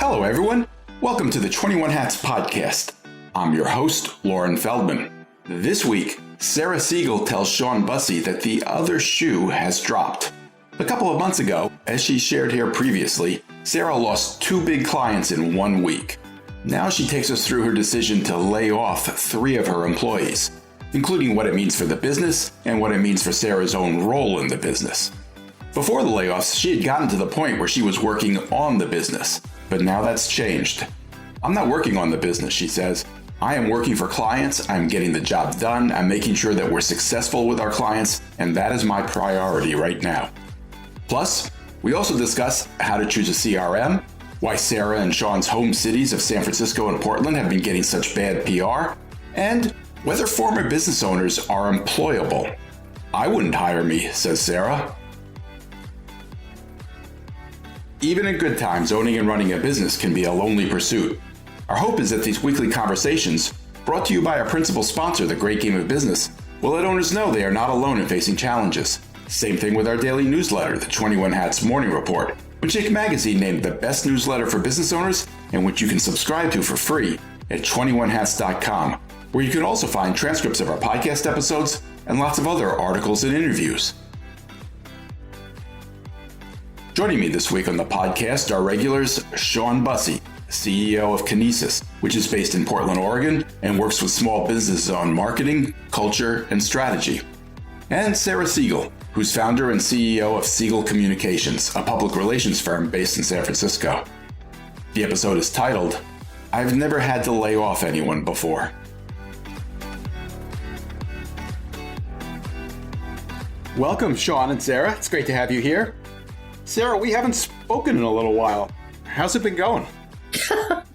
Hello, everyone. Welcome to the 21 Hats podcast. I'm your host, Lauren Feldman. This week, Sarah Segal tells Shawn Busse that the other shoe has dropped. A couple of months ago, as she shared here previously, Sarah lost 2 big clients in 1 week. Now she takes us through her decision to lay off 3 of her employees, including what it means for the business and what it means for Sarah's own role in the business. Before the layoffs, she had gotten to the point where she was working on the business, but now that's changed. I'm not working on the business, she says. I am working for clients, I'm getting the job done, I'm making sure that we're successful with our clients, and that is my priority right now. Plus, we also discuss how to choose a CRM, why Sarah and Shawn's home cities of San Francisco and Portland have been getting such bad PR, and whether former business owners are employable. I wouldn't hire me, says Sarah. Even in good times, owning and running a business can be a lonely pursuit. Our hope is that these weekly conversations, brought to you by our principal sponsor, The Great Game of Business, will let owners know they are not alone in facing challenges. Same thing with our daily newsletter, the 21 Hats Morning Report, which Inc. Magazine named the best newsletter for business owners and which you can subscribe to for free at 21hats.com, where you can also find transcripts of our podcast episodes and lots of other articles and interviews. Joining me this week on the podcast are regulars Shawn Busse, CEO of Kinesis, which is based in Portland, Oregon, and works with small businesses on marketing, culture, and strategy. And Sarah Segal, who's founder and CEO of Segal Communications, a public relations firm based in San Francisco. The episode is titled, I've Never Had to Lay Off Anyone Before. Welcome, Shawn and Sarah. It's great to have you here. Sarah, we haven't spoken in a little while. How's it been going?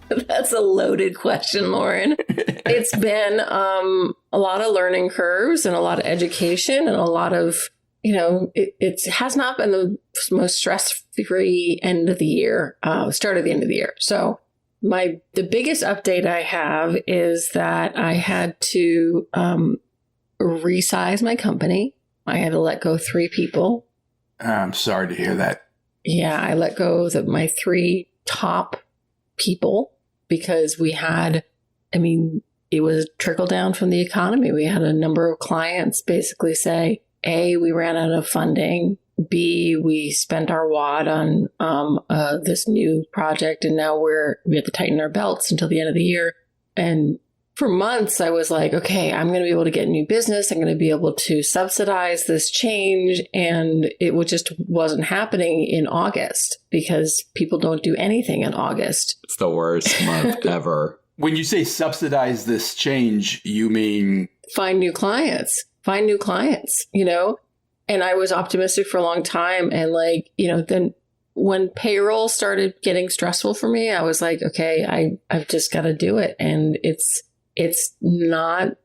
That's a loaded question, Lauren. It's been a lot of learning curves and a lot of education and a lot of, it has not been the most stress-free end of the year, start of the end of the year. So the biggest update I have is that I had to resize my company. I had to let go 3 people. I'm sorry to hear that. Yeah, I let go of my 3 top people because it was trickle down from the economy. We had a number of clients basically say, A, we ran out of funding. B, we spent our wad on this new project and now we have to tighten our belts until the end of the year. And for months, I was like, okay, I'm going to be able to get new business. I'm going to be able to subsidize this change. And it just wasn't happening in August because people don't do anything in August. It's the worst month ever. When you say subsidize this change, you mean? Find new clients, And I was optimistic for a long time. And then when payroll started getting stressful for me, I was like, okay, I've just got to do it. And it's not,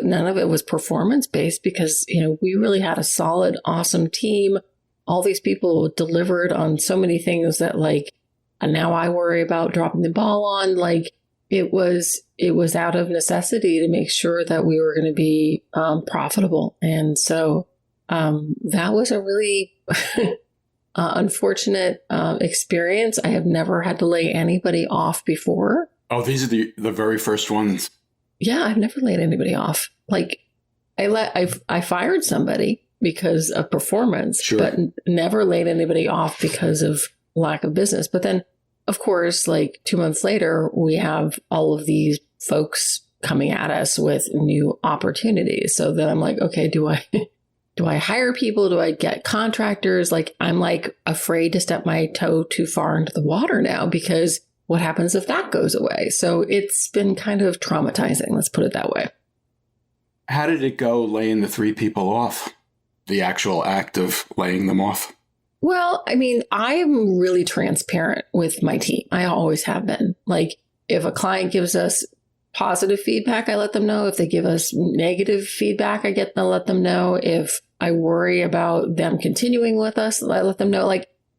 none of it was performance based because, we really had a solid, awesome team. All these people delivered on so many things that and now I worry about dropping the ball on. It was out of necessity to make sure that we were going to be profitable. And so that was a really unfortunate experience. I have never had to lay anybody off before. Oh, these are the very first ones. Yeah, I've never laid anybody off. I fired somebody because of performance, sure, but never laid anybody off because of lack of business. But then, of course, 2 months later, we have all of these folks coming at us with new opportunities. So then I'm like, okay, do I hire people? Do I get contractors? I'm afraid to step my toe too far into the water now because what happens if that goes away? So it's been kind of traumatizing. Let's put it that way. How did it go laying the 3 people off? The actual act of laying them off? Well, I'm really transparent with my team. I always have been. If a client gives us positive feedback, I let them know. If they give us negative feedback, I let them know. If I worry about them continuing with us, I let them know.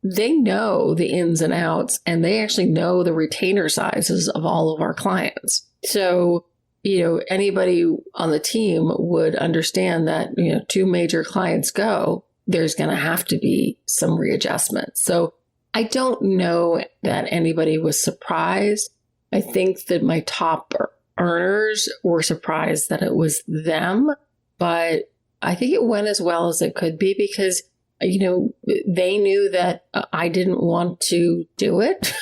They know the ins and outs, and they actually know the retainer sizes of all of our clients. So, anybody on the team would understand that, 2 major clients go, there's going to have to be some readjustment. So I don't know that anybody was surprised. I think that my top earners were surprised that it was them, but I think it went as well as it could be because, they knew that I didn't want to do it.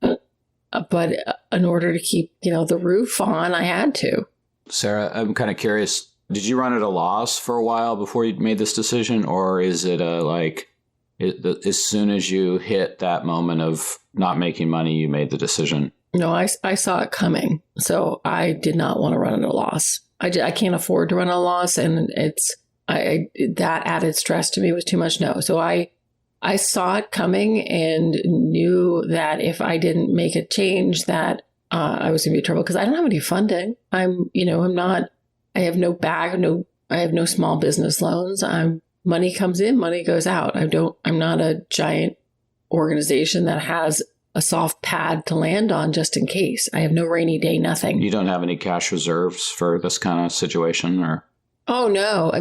But in order to keep, the roof on, I had to. Sarah, I'm kind of curious. Did you run at a loss for a while before you made this decision? Or is it as soon as you hit that moment of not making money, you made the decision? No, I saw it coming. So I did not want to run at a loss. I can't afford to run at a loss. And that added stress to me was too much. No. So I saw it coming and knew that if I didn't make a change that I was going to be in trouble because I don't have any funding. I have no I have no small business loans. Money comes in, money goes out. I'm not a giant organization that has a soft pad to land on just in case. I have no rainy day, nothing. You don't have any cash reserves for this kind of situation or? Oh, no.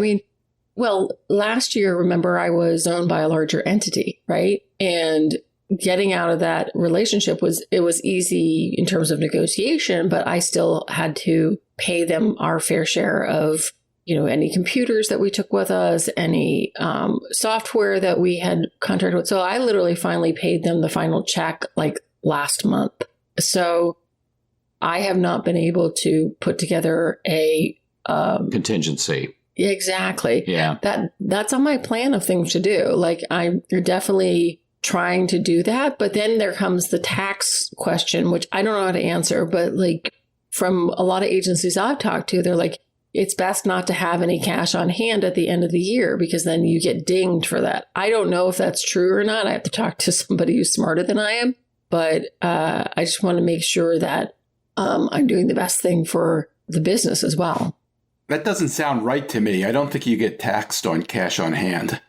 Well, last year, remember, I was owned by a larger entity, right? And getting out of that relationship was easy in terms of negotiation, but I still had to pay them our fair share of, any computers that we took with us, any software that we had contracted with. So I literally finally paid them the final check like last month. So I have not been able to put together a contingency. Exactly. Yeah. That's on my plan of things to do. Like I'm definitely trying to do that. But then there comes the tax question, which I don't know how to answer. But like from a lot of agencies I've talked to, they're like, it's best not to have any cash on hand at the end of the year because then you get dinged for that. I don't know if that's true or not. I have to talk to somebody who's smarter than I am. But I just want to make sure that I'm doing the best thing for the business as well. That doesn't sound right to me. I don't think you get taxed on cash on hand.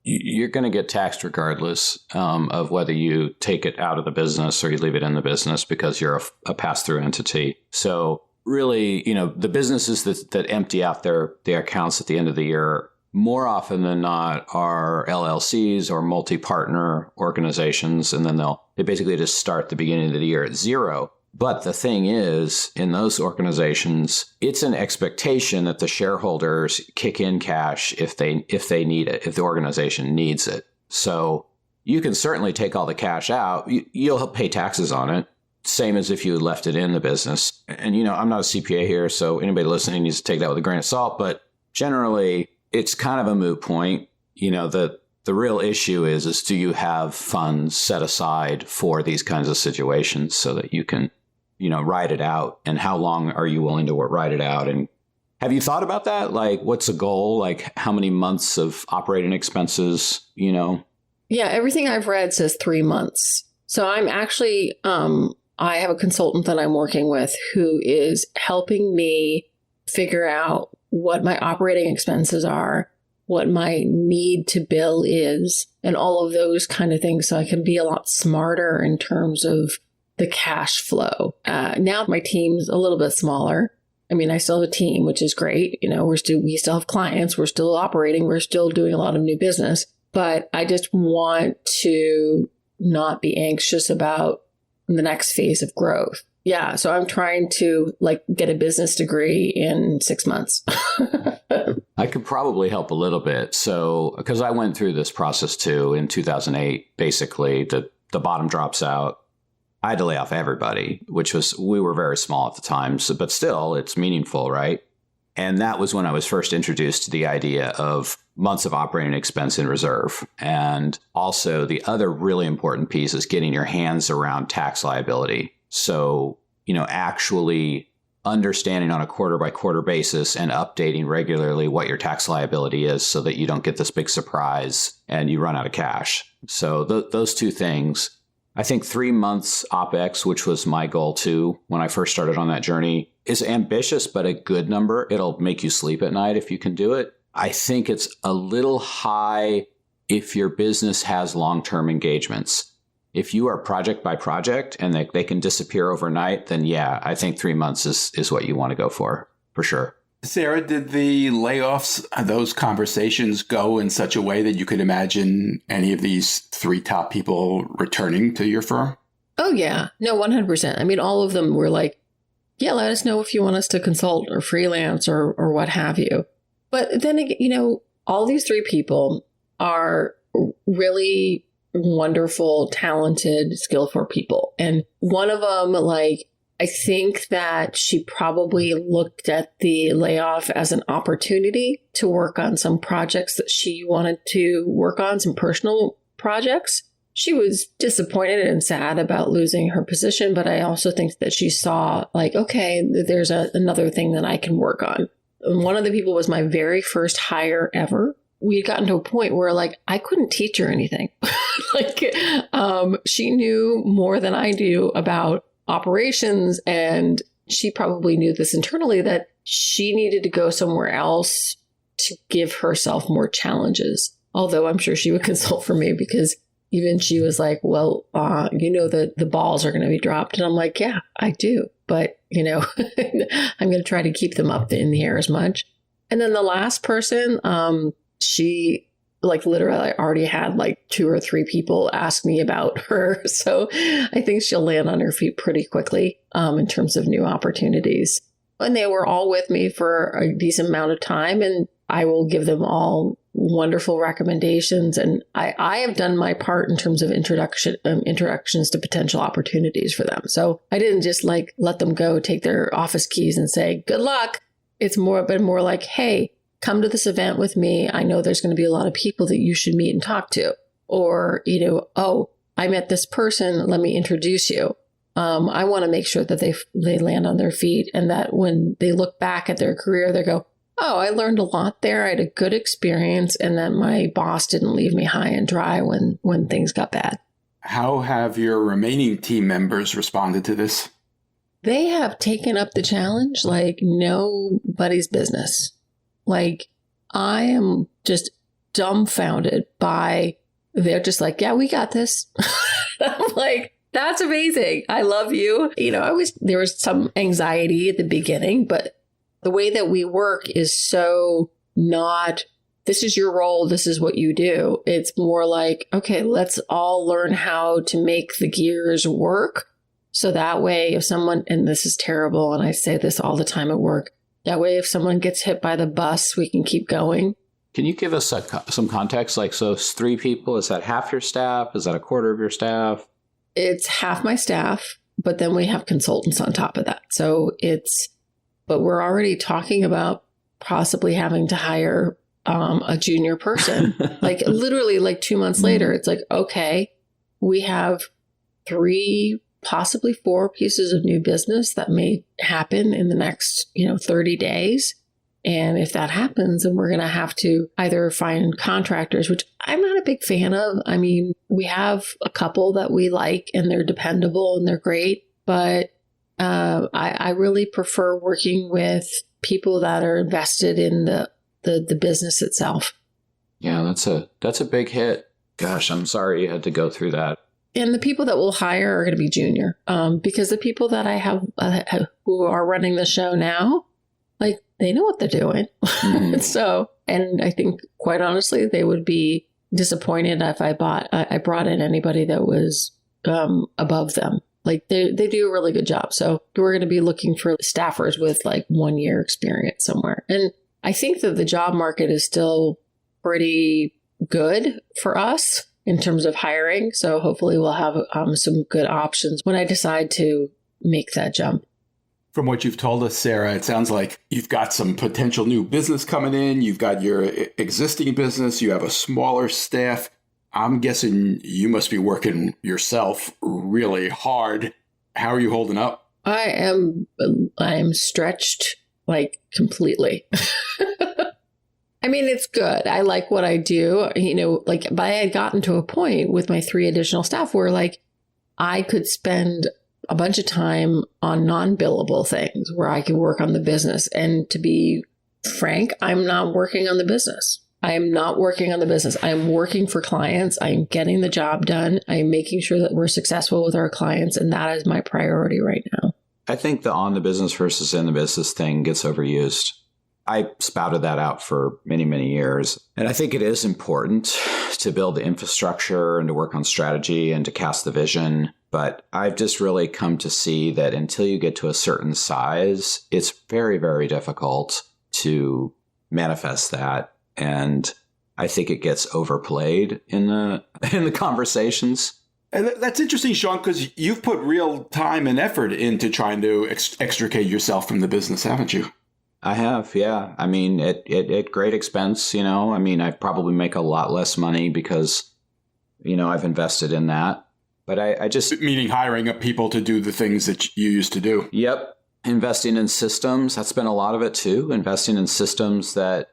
You're going to get taxed regardless of whether you take it out of the business or you leave it in the business because you're a pass-through entity. So really, the businesses that empty out their accounts at the end of the year, more often than not, are LLCs or multi-partner organizations. And then they basically just start the beginning of the year at zero. But the thing is, in those organizations, it's an expectation that the shareholders kick in cash if they need it, if the organization needs it. So you can certainly take all the cash out. You'll pay taxes on it, same as if you left it in the business. And, I'm not a CPA here, so anybody listening needs to take that with a grain of salt. But generally, it's kind of a moot point. The real issue is do you have funds set aside for these kinds of situations so that you can ride it out, and how long are you willing to ride it out? And have you thought about that? Like, what's the goal? Like, how many months of operating expenses, Yeah, everything I've read says 3 months. So I'm actually, I have a consultant that I'm working with who is helping me figure out what my operating expenses are, what my need to bill is, and all of those kind of things. So I can be a lot smarter in terms of the cash flow. Now my team's a little bit smaller. I still have a team, which is great. We still have clients. We're still operating. We're still doing a lot of new business. But I just want to not be anxious about the next phase of growth. Yeah. So I'm trying to get a business degree in 6 months. I could probably help a little bit. So, because I went through this process too in 2008, basically the bottom drops out. I had to lay off everybody, we were very small at the time, but still it's meaningful, right? And that was when I was first introduced to the idea of months of operating expense in reserve. And also the other really important piece is getting your hands around tax liability. So, actually understanding on a quarter by quarter basis and updating regularly what your tax liability is so that you don't get this big surprise and you run out of cash. So those two things. I think 3 months OPEX, which was my goal too when I first started on that journey, is ambitious, but a good number. It'll make you sleep at night if you can do it. I think it's a little high if your business has long-term engagements. If you are project by project and they can disappear overnight, then yeah, I think 3 months is what you want to go for sure. Sarah, did the layoffs, those conversations go in such a way that you could imagine any of these three top people returning to your firm? Oh, yeah. No, 100%. I mean, all of them were like, yeah, let us know if you want us to consult or freelance or what have you. But then, all these three people are really wonderful, talented, skillful people. And one of them, I think that she probably looked at the layoff as an opportunity to work on some projects that she wanted to work on, some personal projects. She was disappointed and sad about losing her position, but I also think that she saw okay, there's another thing that I can work on. And one of the people was my very first hire ever. We had gotten to a point where I couldn't teach her anything. She knew more than I do about operations, and she probably knew this internally that she needed to go somewhere else to give herself more challenges. Although I'm sure she would consult for me, because even she was like, well, that the balls are going to be dropped. And I'm like, yeah, I do. But, I'm going to try to keep them up in the air as much. And then the last person, she literally already had 2 or 3 people ask me about her. So I think she'll land on her feet pretty quickly in terms of new opportunities. And they were all with me for a decent amount of time, and I will give them all wonderful recommendations. And I have done my part in terms of introductions to potential opportunities for them. So I didn't just let them go, take their office keys and say, good luck. It's been more like, hey, come to this event with me. I know there's going to be a lot of people that you should meet and talk to. Or, oh, I met this person. Let me introduce you. I want to make sure that they land on their feet, and that when they look back at their career, they go, oh, I learned a lot there. I had a good experience, and that my boss didn't leave me high and dry when things got bad. How have your remaining team members responded to this? They have taken up the challenge like nobody's business. I am just dumbfounded by, they're just like, yeah, we got this. I'm like, that's amazing. I love you. There was some anxiety at the beginning, but the way that we work is so not, this is your role, this is what you do. It's more like, okay, let's all learn how to make the gears work. So that way, if someone, and this is terrible, and I say this all the time at work, that way, if someone gets hit by the bus, we can keep going. Can you give us some context? So it's 3 people, is that half your staff? Is that a quarter of your staff? It's half my staff, but then we have consultants on top of that. So but we're already talking about possibly having to hire a junior person. Literally 2 months later, it's okay, we have 3, possibly 4 pieces of new business that may happen in the next, 30 days. And if that happens, then we're going to have to either find contractors, which I'm not a big fan of. I mean, we have a couple that we like, and they're dependable and they're great. But I really prefer working with people that are invested in the business itself. Yeah, that's a big hit. Gosh, I'm sorry you had to go through that. And the people that we'll hire are going to be junior, because the people that I have who are running the show now, they know what they're doing. Mm-hmm. So, and I think quite honestly, they would be disappointed if I brought in anybody that was above them. They do a really good job. So we're going to be looking for staffers with 1 year experience somewhere. And I think that the job market is still pretty good for us in terms of hiring. So hopefully we'll have some good options when I decide to make that jump. From what you've told us, Sarah, it sounds like you've got some potential new business coming in. You've got your existing business. You have a smaller staff. I'm guessing you must be working yourself really hard. How are you holding up? I am stretched completely. I mean, it's good. I like what I do, but I had gotten to a point with my 3 additional staff where I could spend a bunch of time on non-billable things where I could work on the business. And to be frank, I'm not working on the business. I am not working on the business. I am working for clients. I am getting the job done. I am making sure that we're successful with our clients. And that is my priority right now. I think the on the business versus in the business thing gets overused. I spouted that out for many, many years. And I think it is important to build the infrastructure and to work on strategy and to cast the vision. But I've just really come to see that until you get to a certain size, it's very, very difficult to manifest that. And I think it gets overplayed in the conversations. And that's interesting, Shawn, because you've put real time and effort into trying to extricate yourself from the business, haven't you? I have, yeah. I mean, at great expense, I mean, I probably make a lot less money because, I've invested in that. But I just... Meaning hiring up people to do the things that you used to do. Yep. Investing in systems. That's been a lot of it, too. Investing in systems that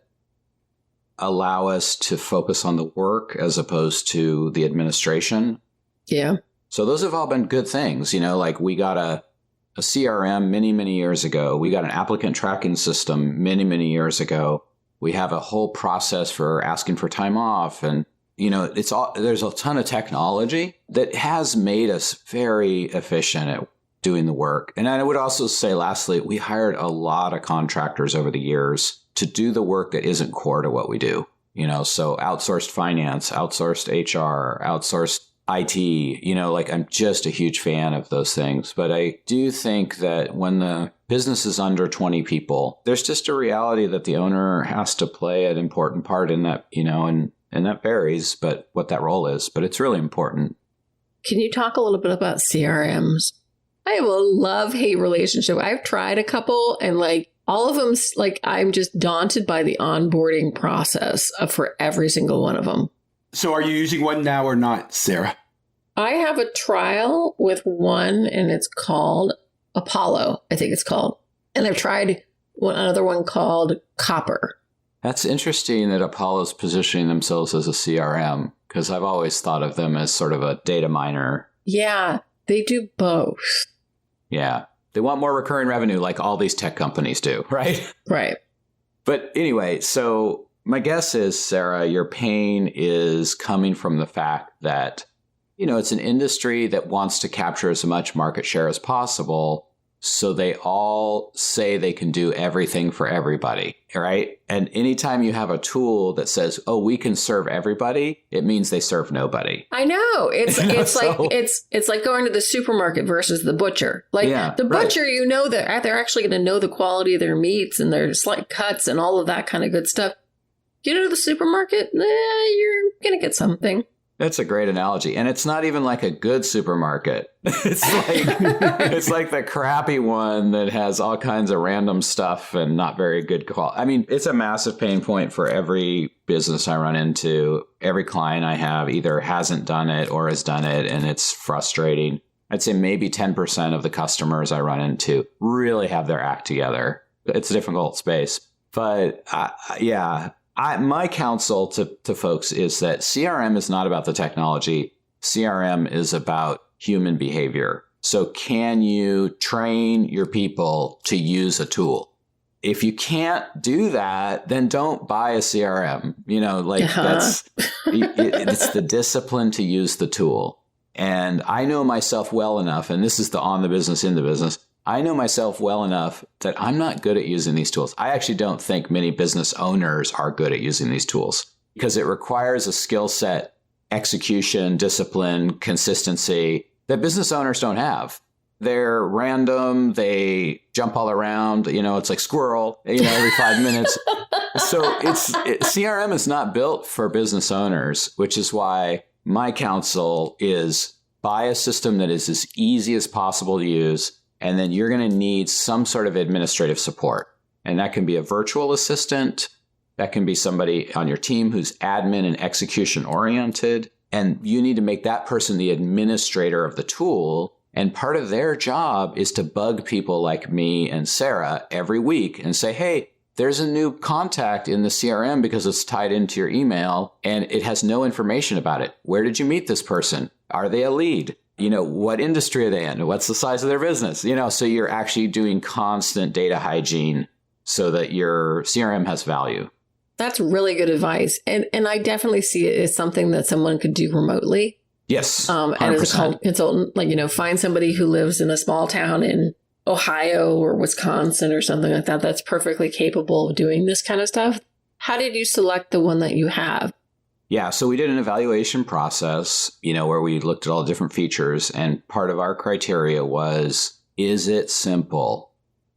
allow us to focus on the work as opposed to the administration. Yeah. So those have all been good things. Like we got a CRM many, many years ago. We got an applicant tracking system many, many years ago. We have a whole process for asking for time off. And, there's a ton of technology that has made us very efficient at doing the work. And I would also say, lastly, we hired a lot of contractors over the years to do the work that isn't core to what we do. So outsourced finance, outsourced HR, outsourced IT, I'm just a huge fan of those things. But I do think that when the business is under 20 people, there's just a reality that the owner has to play an important part in that, and that varies, but what that role is, but it's really important. Can you talk a little bit about CRMs? I have a love-hate relationship. I've tried a couple and all of them, I'm just daunted by the onboarding process for every single one of them. So are you using one now or not, Sarah? I have a trial with one and it's called Apollo, I think it's called. And I've tried another one called Copper. That's interesting that Apollo's positioning themselves as a CRM because I've always thought of them as sort of a data miner. Yeah, they do both. Yeah. They want more recurring revenue like all these tech companies do, right? Right. But anyway, so my guess is, Sarah, your pain is coming from the fact that, it's an industry that wants to capture as much market share as possible. So they all say they can do everything for everybody, right? And anytime you have a tool that says, oh, we can serve everybody, it means they serve nobody. I know. It's like going to the supermarket versus the butcher. The butcher, that they're actually going to know the quality of their meats and their slight cuts and all of that kind of good stuff. The supermarket, you're going to get something. That's a great analogy. And it's not even like a good supermarket. It's like the crappy one that has all kinds of random stuff and not very good quality. I mean, it's a massive pain point for every business I run into. Every client I have either hasn't done it or has done it, and it's frustrating. I'd say maybe 10% of the customers I run into really have their act together. It's a difficult space. But my counsel to folks is that CRM is not about the technology. CRM is about human behavior. So can you train your people to use a tool? If you can't do that, then don't buy a CRM. It's the discipline to use the tool. And I know myself well enough, and this is the on the business, in the business. I know myself well enough that I'm not good at using these tools. I actually don't think many business owners are good at using these tools because it requires a skill set, execution, discipline, consistency that business owners don't have. They're random. They jump all around. It's like squirrel, every 5 minutes. So CRM is not built for business owners, which is why my counsel is buy a system that is as easy as possible to use. And then you're going to need some sort of administrative support. And that can be a virtual assistant. That can be somebody on your team who's admin and execution oriented. And you need to make that person the administrator of the tool. And part of their job is to bug people like me and Sarah every week and say, hey, there's a new contact in the CRM because it's tied into your email and it has no information about it. Where did you meet this person? Are they a lead? What industry are they in? What's the size of their business? So you're actually doing constant data hygiene so that your CRM has value. That's really good advice. And I definitely see it as something that someone could do remotely. Yes. 100%. And as a consultant, find somebody who lives in a small town in Ohio or Wisconsin or something like that that's perfectly capable of doing this kind of stuff. How did you select the one that you have? Yeah, so we did an evaluation process, where we looked at all the different features, and part of our criteria was, is it simple?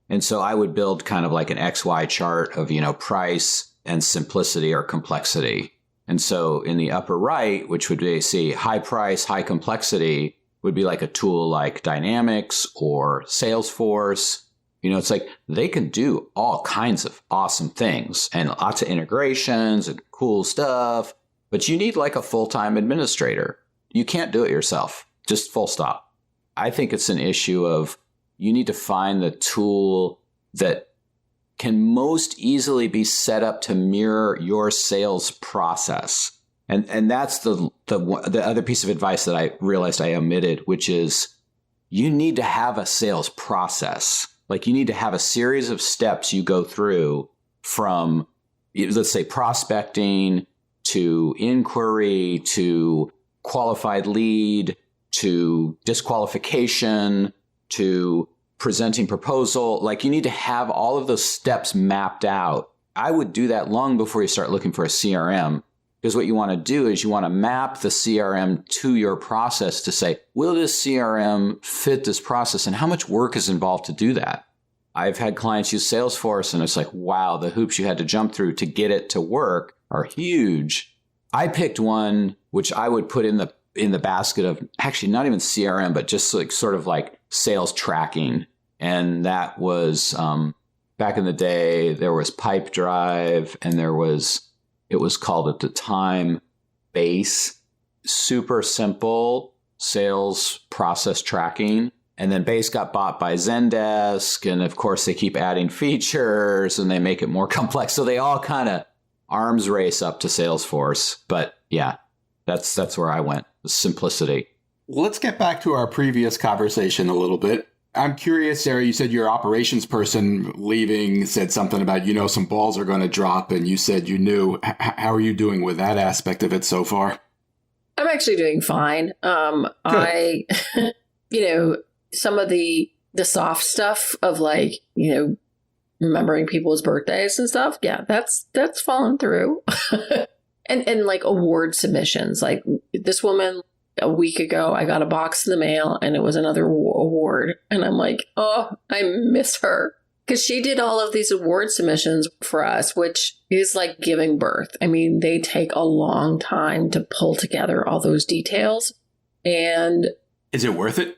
And so I would build kind of like an XY chart of, price and simplicity or complexity. And so in the upper right, which would be, see, high price, high complexity, would be like a tool like Dynamics or Salesforce. It's like they can do all kinds of awesome things and lots of integrations and cool stuff. But you need like a full-time administrator. You can't do it yourself, just full stop. I think it's an issue of you need to find the tool that can most easily be set up to mirror your sales process. And that's the other piece of advice that I realized I omitted, which is you need to have a sales process. Like you need to have a series of steps you go through from, let's say, prospecting to inquiry, to qualified lead, to disqualification, to presenting proposal. Like you need to have all of those steps mapped out. I would do that long before you start looking for a CRM, because what you want to do is you want to map the CRM to your process to say, will this CRM fit this process and how much work is involved to do that? I've had clients use Salesforce and it's like, wow, the hoops you had to jump through to get it to work are huge. I picked one which I would put in the basket of actually not even CRM, but just like sort of like sales tracking. And that was back in the day, there was Pipedrive and it was called at the time Base. Super simple sales process tracking. And then Base got bought by Zendesk. And of course, they keep adding features and they make it more complex. So they all kind of arms race up to Salesforce. But yeah, that's where I went, simplicity. Let's get back to our previous conversation a little bit. I'm curious, Sarah, you said your operations person leaving said something about, some balls are going to drop and you said you knew. How are you doing with that aspect of it so far? I'm actually doing fine. I, some of the soft stuff of like, remembering people's birthdays and stuff. Yeah, that's fallen through. and like award submissions, like this woman a week ago, I got a box in the mail and it was another award. And I'm like, oh, I miss her. Because she did all of these award submissions for us, which is like giving birth. I mean, they take a long time to pull together all those details. And is it worth it?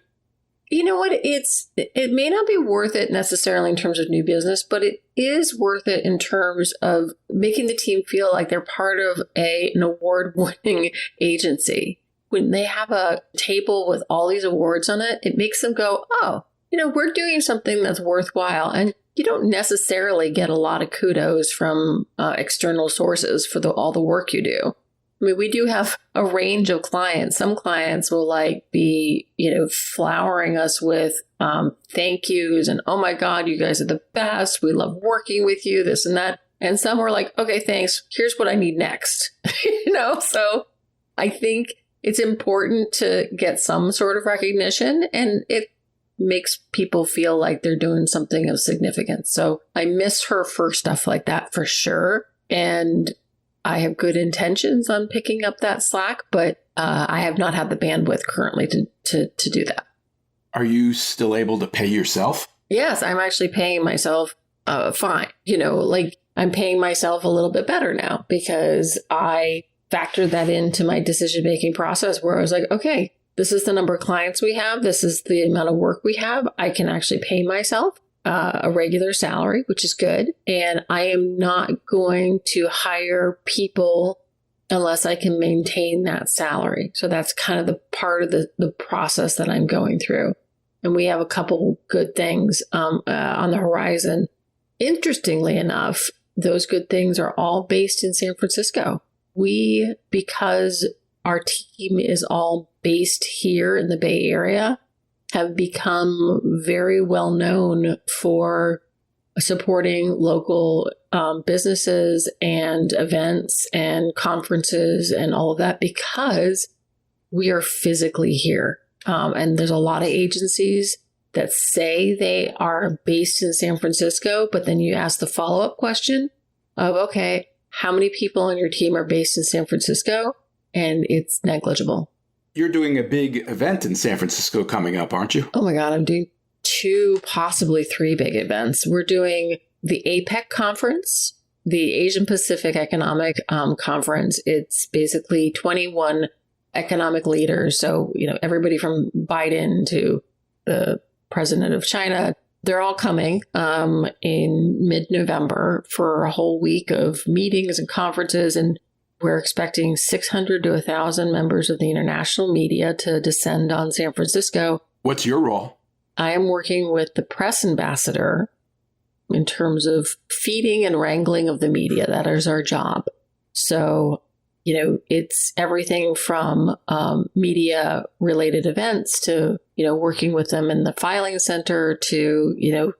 You know what? It may not be worth it necessarily in terms of new business, but it is worth it in terms of making the team feel like they're part of an award-winning agency. When they have a table with all these awards on it, it makes them go, oh, we're doing something that's worthwhile. And you don't necessarily get a lot of kudos from external sources for all the work you do. I mean, we do have a range of clients. Some clients will be, flowering us with thank yous and, oh my God, you guys are the best. We love working with you, this and that. And some were like, okay, thanks. Here's what I need next. So I think it's important to get some sort of recognition, and it makes people feel like they're doing something of significance. So I miss her for stuff like that for sure. And I have good intentions on picking up that slack, but I have not had the bandwidth currently to do that. Are you still able to pay yourself? Yes, I'm actually paying myself fine. I'm paying myself a little bit better now because I factored that into my decision-making process where I was like, okay, this is the number of clients we have. This is the amount of work we have. I can actually pay myself a regular salary, which is good. And I am not going to hire people unless I can maintain that salary. So that's kind of the part of the process that I'm going through. And we have a couple good things on the horizon. Interestingly enough, those good things are all based in San Francisco. Because our team is all based here in the Bay Area, have become very well known for supporting local businesses and events and conferences and all of that because we are physically here. And there's a lot of agencies that say they are based in San Francisco, but then you ask the follow-up question of, okay, how many people on your team are based in San Francisco? And it's negligible. You're doing a big event in San Francisco coming up, aren't you? Oh my God, I'm doing 2, possibly 3 big events. We're doing the APEC conference, the Asian Pacific Economic Conference. It's basically 21 economic leaders. So, everybody from Biden to the president of China, they're all coming in mid-November for a whole week of meetings and conferences. And we're expecting 600 to 1,000 members of the international media to descend on San Francisco. What's your role? I am working with the press ambassador in terms of feeding and wrangling of the media. That is our job. So, it's everything from media related events to, working with them in the filing center to,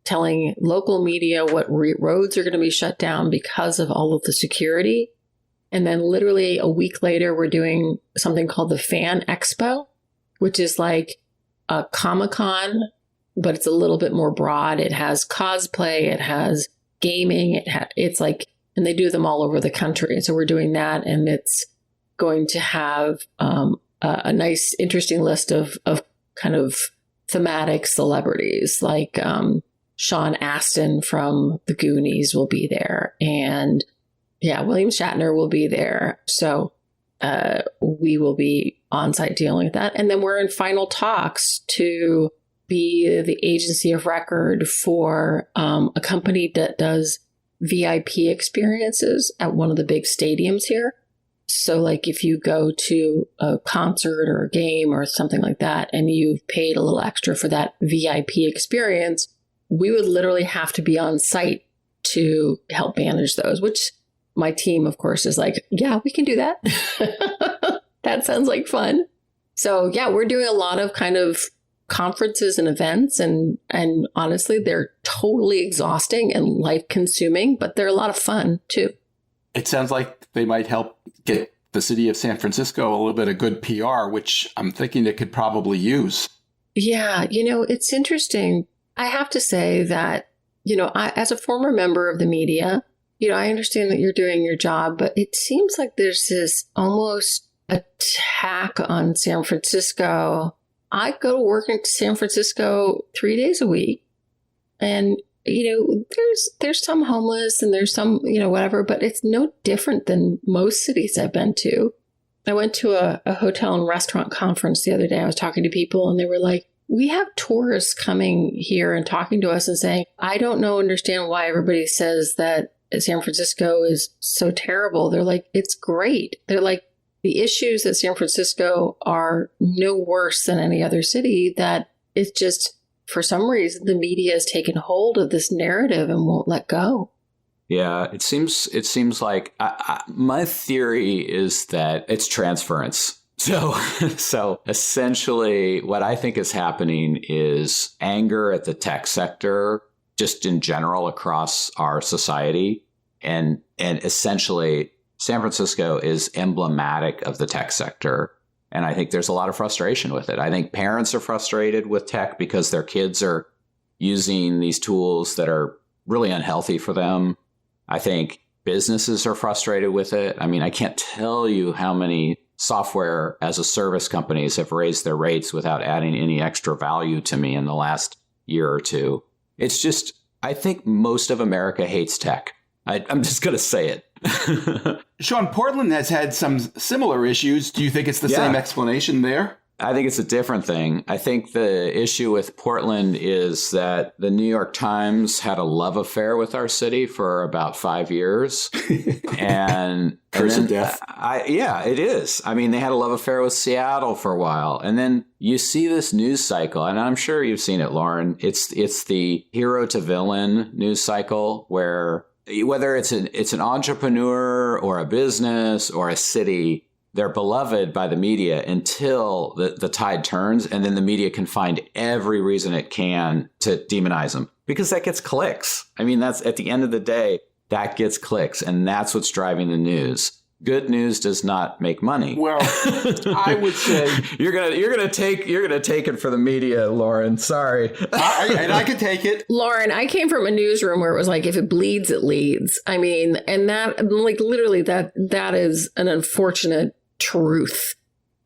telling local media what roads are going to be shut down because of all of the security. And then literally a week later, we're doing something called the Fan Expo, which is like a Comic-Con, but it's a little bit more broad. It has cosplay, it has gaming, it's like, and they do them all over the country. So we're doing that, and it's going to have a nice, interesting list of kind of thematic celebrities, like Sean Astin from The Goonies will be there, and William Shatner will be there. So we will be on site dealing with that. And then we're in final talks to be the agency of record for a company that does VIP experiences at one of the big stadiums here. So like if you go to a concert or a game or something like that, and you've paid a little extra for that VIP experience, we would literally have to be on site to help manage those, which my team, of course, is like, yeah, we can do that. That sounds like fun. So yeah, we're doing a lot of kind of conferences and events, and honestly, they're totally exhausting and life consuming, but they're a lot of fun too. It sounds like they might help get the city of San Francisco a little bit of good PR, which I'm thinking it could probably use. Yeah, it's interesting. I have to say that, as a former member of the media, I understand that you're doing your job, but it seems like there's this almost attack on San Francisco. I go to work in San Francisco 3 days a week, and, there's some homeless and there's some, whatever, but it's no different than most cities I've been to. I went to a hotel and restaurant conference the other day. I was talking to people, and they were like, we have tourists coming here and talking to us and saying, I don't understand why everybody says that San Francisco is so terrible. They're like, it's great. They're like, the issues at San Francisco are no worse than any other city. That it's just, for some reason, the media has taken hold of this narrative and won't let go. Yeah, it seems like my theory is that it's transference. So essentially what I think is happening is anger at the tech sector, just in general across our society. And essentially San Francisco is emblematic of the tech sector. And I think there's a lot of frustration with it. I think parents are frustrated with tech because their kids are using these tools that are really unhealthy for them. I think businesses are frustrated with it. I mean, I can't tell you how many software as a service companies have raised their rates without adding any extra value to me in the last year or two. It's just, I think most of America hates tech. I'm just going to say it. Shawn, Portland has had some similar issues. Do you think it's the same explanation there? I think it's a different thing. I think the issue with Portland is that the New York Times had a love affair with our city for about 5 years. And curse of death. Yeah, it is. I mean, they had a love affair with Seattle for a while. And then you see this news cycle, and I'm sure you've seen it, Lauren. It's the hero to villain news cycle, where whether it's an entrepreneur or a business or a city, they're beloved by the media until the tide turns, and then the media can find every reason it can to demonize them, because that gets clicks. I mean, that's at the end of the day, that gets clicks, and that's what's driving the news. good news does not make money. Well, I would say you're gonna take it for the media, Lauren. Sorry. I could take it. Lauren, I came from a newsroom where it was like, if it bleeds, it leads. I mean, and that, like, literally that is an unfortunate truth.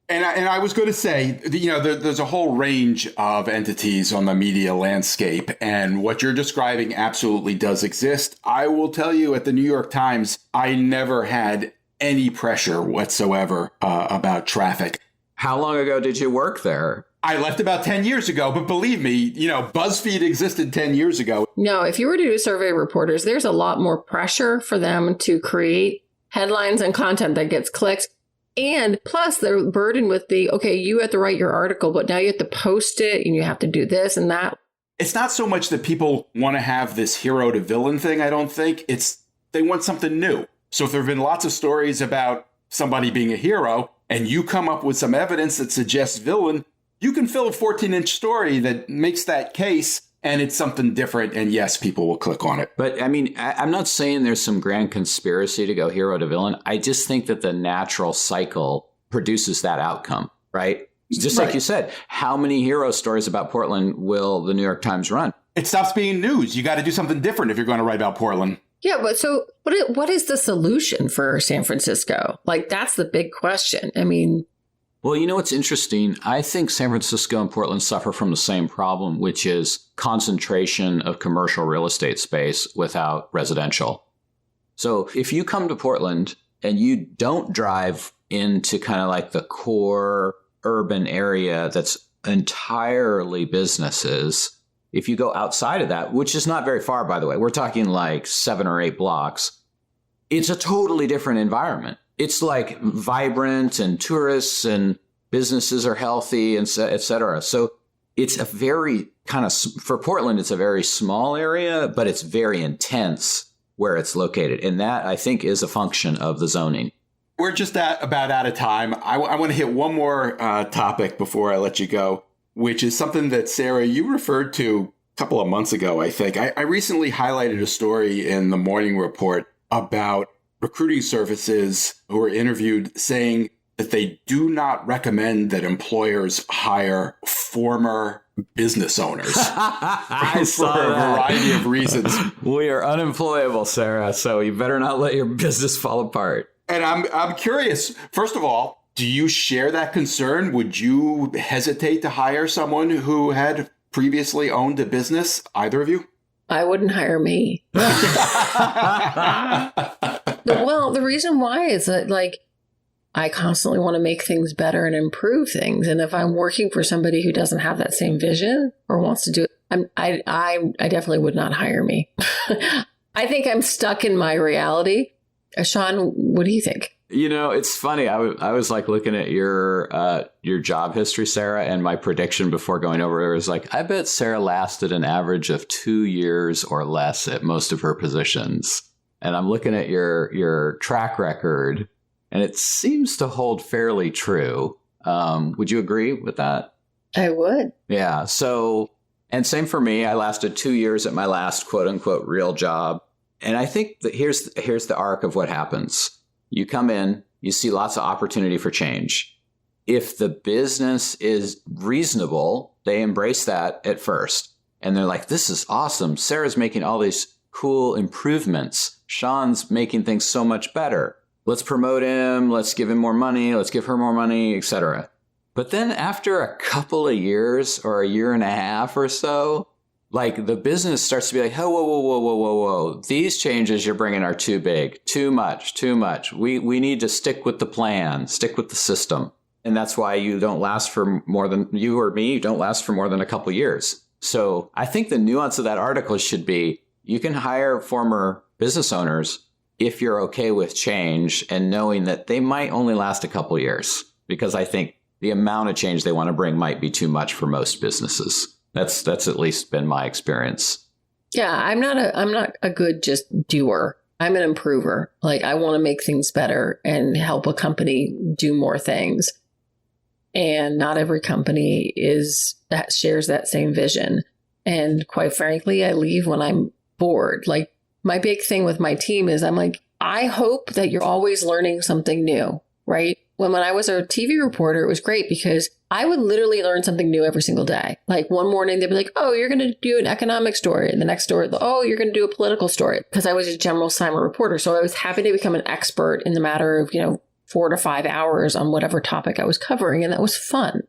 And I was going to say, there's a whole range of entities on the media landscape, and what you're describing absolutely does exist. I will tell you, at the New York Times, I never had any pressure whatsoever about traffic. How long ago did you work there? I left about 10 years ago, but believe me, BuzzFeed existed 10 years ago. No, if you were to do survey reporters, there's a lot more pressure for them to create headlines and content that gets clicks. And plus they're burdened with you have to write your article, but now you have to post it and you have to do this and that. It's not so much that people want to have this hero to villain thing, I don't think. It's they want something new. So if there have been lots of stories about somebody being a hero and you come up with some evidence that suggests villain, you can fill a 14-inch story that makes that case, and it's something different. And yes, people will click on it. But I mean, I'm not saying there's some grand conspiracy to go hero to villain. I just think that the natural cycle produces that outcome, right? Just like you said, how many hero stories about Portland will the New York Times run? It stops being news. You got to do something different if you're going to write about Portland. Yeah, but so what is the solution for San Francisco? Like, that's the big question. I mean, well, you know what's interesting? I think San Francisco and Portland suffer from the same problem, which is concentration of commercial real estate space without residential. So if you come to Portland and you don't drive into kind of like the core urban area that's entirely businesses, if you go outside of that, which is not very far, by the way, we're talking like 7 or 8 blocks, it's a totally different environment. It's like vibrant and tourists and businesses are healthy and et cetera. So it's a very kind of, for Portland, it's a very small area, but it's very intense where it's located. And that, I think, is a function of the zoning. We're just about out of time. I want to hit one more topic before I let you go, which is something that, Sarah, you referred to a couple of months ago, I think. I recently highlighted a story in the Morning Report about recruiting services who were interviewed saying that they do not recommend that employers hire former business owners for a variety of reasons. We are unemployable, Sarah, so you better not let your business fall apart. And I'm curious, first of all, do you share that concern? Would you hesitate to hire someone who had previously owned a business, either of you? I wouldn't hire me. Well, the reason why is that, like, I constantly want to make things better and improve things. And if I'm working for somebody who doesn't have that same vision or wants to do it, I definitely would not hire me. I think I'm stuck in my reality. Shawn, what do you think? You know, it's funny. I was like looking at your job history, Sarah, and my prediction before going over it was like, I bet Sarah lasted an average of 2 years or less at most of her positions. And I'm looking at your track record, and it seems to hold fairly true. Would you agree with that? I would. Yeah. So, and same for me. I lasted 2 years at my last quote unquote real job. And I think that here's the arc of what happens. You come in, you see lots of opportunity for change. If the business is reasonable, they embrace that at first. And they're like, this is awesome. Sarah's making all these cool improvements. Shawn's making things so much better. Let's promote him. Let's give him more money. Let's give her more money, etc. But then after a couple of years or a year and a half or so, like the business starts to be like, oh, whoa. These changes you're bringing are too big, too much. We need to stick with the plan, stick with the system. And that's why you don't last for more than, you or me, you don't last for more than a couple of years. So I think the nuance of that article should be, you can hire former business owners if you're okay with change and knowing that they might only last a couple of years, because I think the amount of change they want to bring might be too much for most businesses. That's at least been my experience. Yeah, I'm not a good just doer. I'm an improver. Like, I want to make things better and help a company do more things. And not every company shares that same vision. And quite frankly, I leave when I'm bored. Like, my big thing with my team is I'm like, I hope that you're always learning something new, right? When I was a TV reporter, it was great because I would literally learn something new every single day. Like one morning, they'd be like, oh, you're going to do an economic story. And the next story, oh, you're going to do a political story, because I was a general assignment reporter. So I was happy to become an expert in the matter of, 4 to 5 hours on whatever topic I was covering. And that was fun.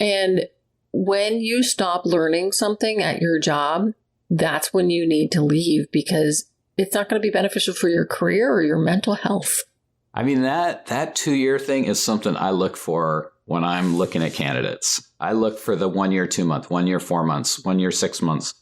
And when you stop learning something at your job, that's when you need to leave, because it's not going to be beneficial for your career or your mental health. I mean, that 2-year thing is something I look for when I'm looking at candidates. I look for the 1 year, 2 month, 1 year, 4 months, 1 year, 6 months,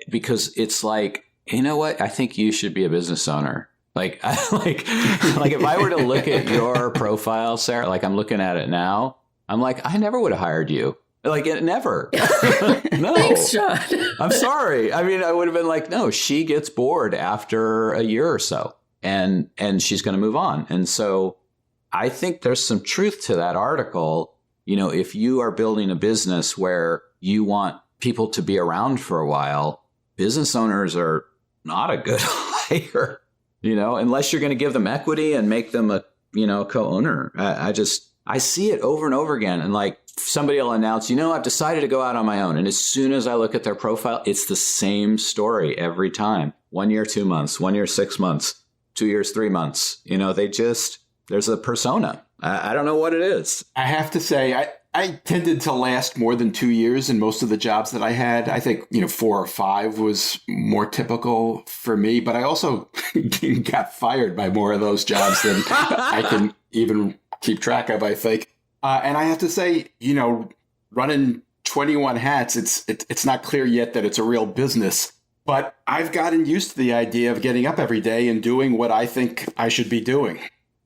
because it's like, you know what? I think you should be a business owner. Like if I were to look at your profile, Sarah, like I'm looking at it now, I'm like, I never would have hired you. Like it never. No. Thanks, Shawn. I'm sorry. I mean, I would have been like, no, she gets bored after a year or so and she's going to move on. And so I think there's some truth to that article. If you are building a business where you want people to be around for a while, business owners are not a good hire, unless you're going to give them equity and make them a co-owner. I see it over and over again. And like somebody will announce, I've decided to go out on my own. And as soon as I look at their profile, it's the same story every time. 1 year, 2 months, 1 year, 6 months, 2 years, 3 months. There's a persona. I don't know what it is. I have to say, I tended to last more than 2 years in most of the jobs that I had. I think, 4 or 5 was more typical for me, but I also got fired by more of those jobs than I can even keep track of, I think. And I have to say, running 21 hats, it's not clear yet that it's a real business, but I've gotten used to the idea of getting up every day and doing what I think I should be doing.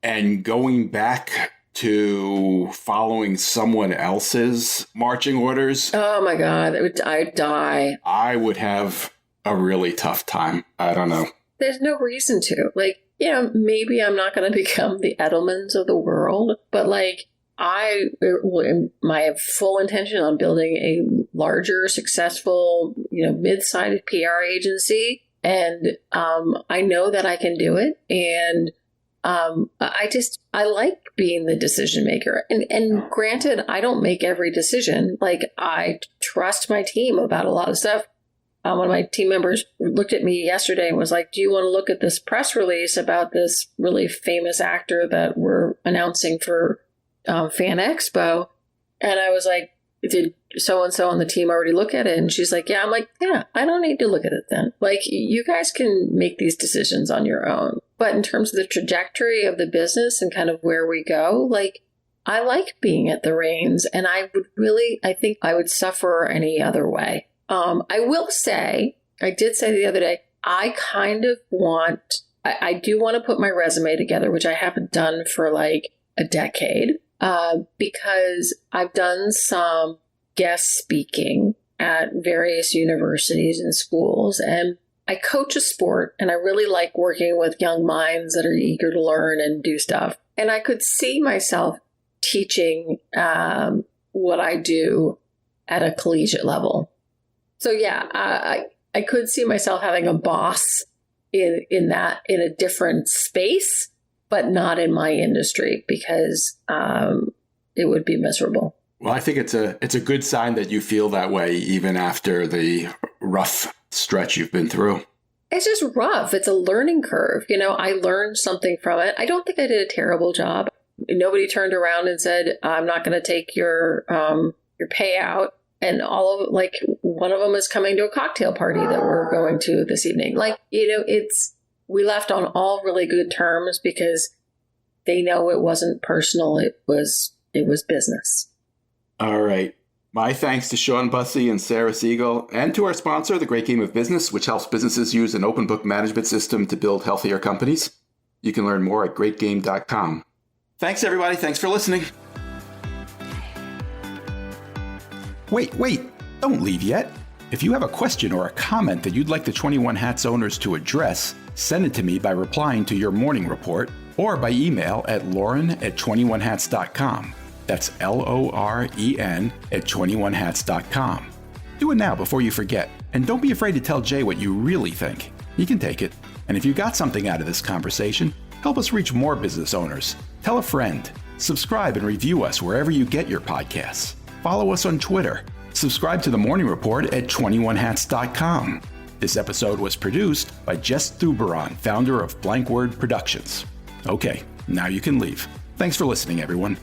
And going back to following someone else's marching orders. Oh my God, I'd die. I would have a really tough time. I don't know. There's no reason to. Maybe I'm not going to become the Edelmans of the world, but my full intention on building a larger, successful, mid-sized PR agency. And I know that I can do it. And I like being the decision maker. And granted, I don't make every decision. I trust my team about a lot of stuff. One of my team members looked at me yesterday and was like, do you want to look at this press release about this really famous actor that we're announcing for Fan Expo? And I was like, did so-and-so on the team already look at it? And she's like, yeah. I'm like, yeah, I don't need to look at it then. You guys can make these decisions on your own. But in terms of the trajectory of the business and kind of where we go, I like being at the reins, and I think I would suffer any other way. I will say, I did say the other day, I do want to put my resume together, which I haven't done for a decade, because I've done some guest speaking at various universities and schools, and I coach a sport, and I really like working with young minds that are eager to learn and do stuff. And I could see myself teaching what I do at a collegiate level. So yeah, I could see myself having a boss in a different space, but not in my industry, because it would be miserable. Well, I think it's a good sign that you feel that way even after the rough stretch you've been through. It's just rough. It's a learning curve. I learned something from it. I don't think I did a terrible job. Nobody turned around and said, I'm not going to take your payout. And all of one of them is coming to a cocktail party that we're going to this evening. We left on all really good terms because they know it wasn't personal. It was business. All right. My thanks to Shawn Busse and Sarah Segal, and to our sponsor, The Great Game of Business, which helps businesses use an open book management system to build healthier companies. You can learn more at greatgame.com. Thanks, everybody. Thanks for listening. Wait, don't leave yet. If you have a question or a comment that you'd like the 21 Hats owners to address, send it to me by replying to your morning report or by email at lauren@21hats.com. That's LOREN @21hats.com. Do it now before you forget. And don't be afraid to tell Jay what you really think. He can take it. And if you got something out of this conversation, help us reach more business owners. Tell a friend. Subscribe and review us wherever you get your podcasts. Follow us on Twitter. Subscribe to The Morning Report at 21hats.com. This episode was produced by Jess Thuberon, founder of Blank Word Productions. Okay, now you can leave. Thanks for listening, everyone.